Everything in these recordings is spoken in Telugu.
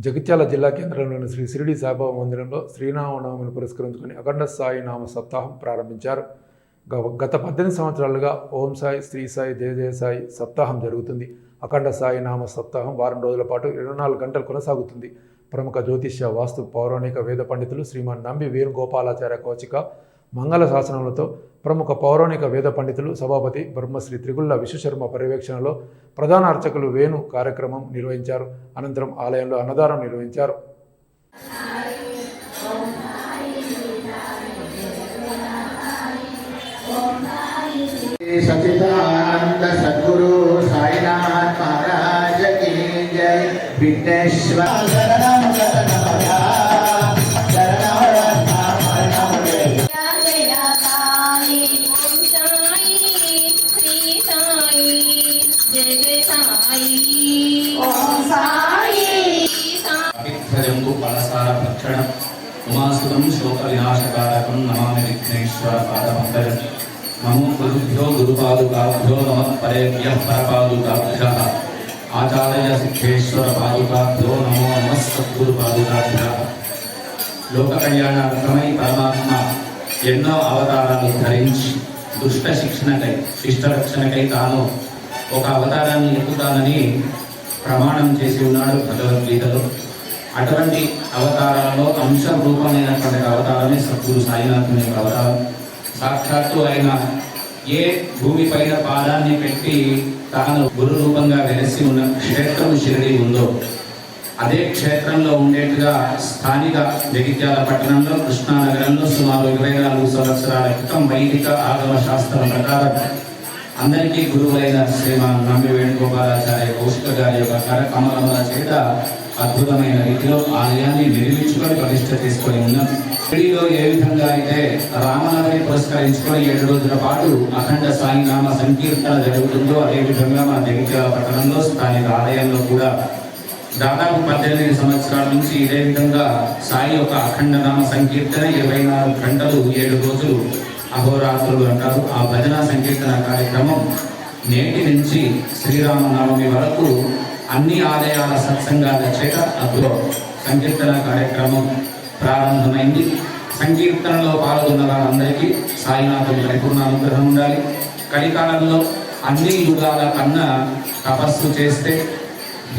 జగిత్యాల జిల్లా కేంద్రంలోని శ్రీ షిరిడి సాయిబాబా మందిరంలో శ్రీరామనవమిని పురస్కరించుకుని అఖండ సాయి నామ సప్తాహం ప్రారంభించారు. గత 18 సంవత్సరాలుగా ఓం సాయి, శ్రీ సాయి, జయ జయ సాయి సప్తాహం జరుగుతుంది. అఖండ సాయి నామ సప్తాహం వారం రోజుల పాటు 24 గంటలు కొనసాగుతుంది. ప్రముఖ జ్యోతిష్య, వాస్తు, పౌరాణిక వేద పండితులు శ్రీమాన్ నంబి వేణుగోపాలాచార్య కౌచిక మంగళ శాసనములతో ప్రముఖ పౌరాణిక వేద పండితులు సభాపతి బ్రహ్మశ్రీ త్రిగుళ్ల విశ్వశర్మ పర్యవేక్షణలో ప్రధాన అర్చకులు వేణు కార్యక్రమం నిర్వహించారు. అనంతరం ఆలయంలో అన్నదానం నిర్వహించారు. సచిదానంద సద్గురు సాయినాథ్ మహారాజ్ की जय. विघ्नेश्वर उमासुतं शोक विनाशकारकं नमामि विघ्नेश्वर पादपङ्कजं. नमो गुरुभ्यो गुरुपादुकाभ्यो नमः परेभ्यः परपादुकाभ्यः. आचार्य सिद्धेश्वर पादुकाभ्यो नमो नमः सद्गुरुपादुकाभ्यः. लोक कल्याणार्थमై పరమాత్మ ఎన్నో అవతారాలు ధరించి దుష్ట శిక్షణకై, శిష్ట రక్షణకై తాను ఒక అవతారాన్ని ఎత్తుతానని ప్రమాణం చేసి ఉన్నాడు భగవద్గీతలో. అటువంటి అవతారాల్లో అంశ రూపమైనటువంటి అవతారమే సద్గురు సాయినాథుని అవతారం. సాక్షాత్తు ఆయన ఏ భూమిపైన పాదాన్ని పెట్టి తాను గురు రూపంగా వెలిసి ఉన్న క్షేత్రం షిరిడి ఉందో అదే క్షేత్రంలో ఉండేట్టుగా స్థానిక జగిత్యాల పట్టణంలో కృష్ణానగరంలో సుమారు 24 సంవత్సరాల క్రితం వైదిక ఆగమ శాస్త్రం ప్రకారం అందరికీ గురువులైన శ్రీమాన్ నంబి వేణుగోపాలాచార్య కౌశిక గారి యొక్క కరకమలముల చేత అద్భుతమైన రీతిలో ఆలయాన్ని నిర్మించుకొని ప్రతిష్ఠ తీసుకొని ఉన్నాం. షిరిడిలో ఏ విధంగా అయితే రామనవమిని పురస్కరించుకొని 7 రోజుల పాటు అఖండ సాయి నామ సంకీర్తన జరుగుతుందో అదేవిధంగా మన జగిత్యాల పట్టణంలో స్థానిక ఆలయంలో కూడా దాదాపు 18 సంవత్సరాల నుంచి ఇదే విధంగా సాయి యొక్క అఖండ నామ సంకీర్తన 24 గంటలు 7 రోజులు అహోరాత్రులు అంటారు. ఆ భజన సంకీర్తన కార్యక్రమం నేటి నుంచి శ్రీరామనవమి వరకు అన్ని ఆలయాల సత్సంగాల చేత అద్భుత సంకీర్తన కార్యక్రమం ప్రారంభమైంది. సంకీర్తనలో పాల్గొన్న వారందరికీ సాయినాథుని పరిపూర్ణానుగ్రహం ఉండాలి. కలికాలంలో అన్ని యుగాల కన్నా తపస్సు చేస్తే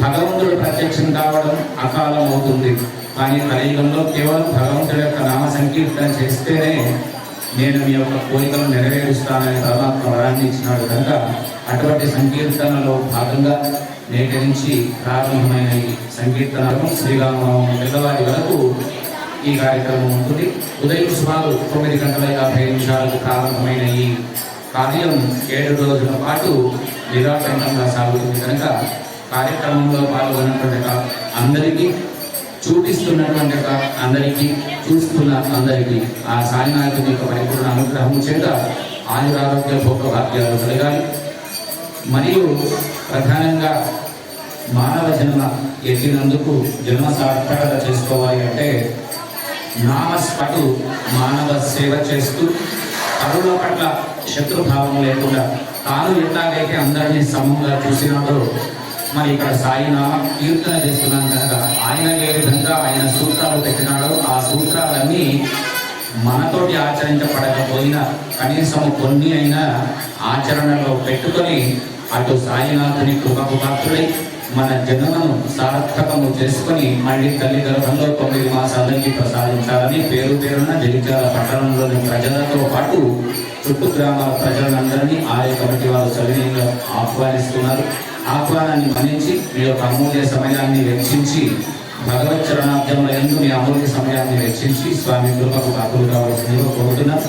భగవంతుడు ప్రత్యక్షం కావడం అకాలం అవుతుంది. కానీ కలియుగంలో కేవలం భగవంతుడి యొక్క నామ సంకీర్తన చేస్తేనే నేను మీ యొక్క కోరికలు నెరవేరుస్తానని పరమాత్మ వరాన్ని ఇచ్చినాడు కనుక అటువంటి సంకీర్తనలో భాగంగా నేటి నుంచి ప్రారంభమైన ఈ సంకీర్తనలు శ్రీరామనవమి తెల్లవారి వరకు ఈ కార్యక్రమం ఉంటుంది. ఉదయం సుమారు 9:50 ప్రారంభమైన ఈ కార్యం 7 రోజుల పాటు నిరాటంకంగా సాగుతుంది కనుక కార్యక్రమంలో పాల్గొన్నటువంటి అందరికీ, చూపిస్తున్నటువంటి అందరికీ, చూస్తున్న అందరికీ ఆ సాయినాథుని యొక్క పరిపూర్ణ అనుగ్రహం చేత ఆయురారోగ్య భోగభాగ్యాలు కలగాలి. మరియు ప్రధానంగా మానవ జన్మ ఎత్తినందుకు జన్మ సార్థకత చేసుకోవాలి అంటే నామస్పటు మానవ సేవ చేస్తూ పరుల పట్ల శత్రుభావం లేకుండా తాను ఎట్లాగైతే అందరినీ సమంగా చూసినాడో మరి ఇక్కడ సాయినామ కీర్తన చేస్తున్నాం కనుక ఆయన ఏ విధంగా ఆయన సూత్రాలు పెట్టినాడో ఆ సూత్రాలన్నీ మనతోటి ఆచరించబడకపోయినా కనీసం కొన్ని అయినా ఆచరణలో పెట్టుకొని అటు సాయినాథుని కృపకు పాత్రుడై మన జన్మను సార్థకము చేసుకొని మళ్ళీ తల్లి గర్భంలో 9 మాసాలకి ప్రసాదించాలని పేరు పేరున జగిత్యాల పట్టణంలోని ప్రజలతో పాటు చుట్టూ గ్రామాల ప్రజలందరినీ ఆలయ కమిటీ వారు సవినయంగా ఆహ్వానిస్తున్నారు. ఆహ్వానాన్ని మన్నించి మీ యొక్క అమూల్య సమయాన్ని వెచ్చించి భగవత్ చరణాబ్దంలో ఎందు మీ అమూల్య సమయాన్ని వెచ్చించి స్వామి కృపకు పాత్రలు కావాల్సిందిగా కోరుతున్నాం.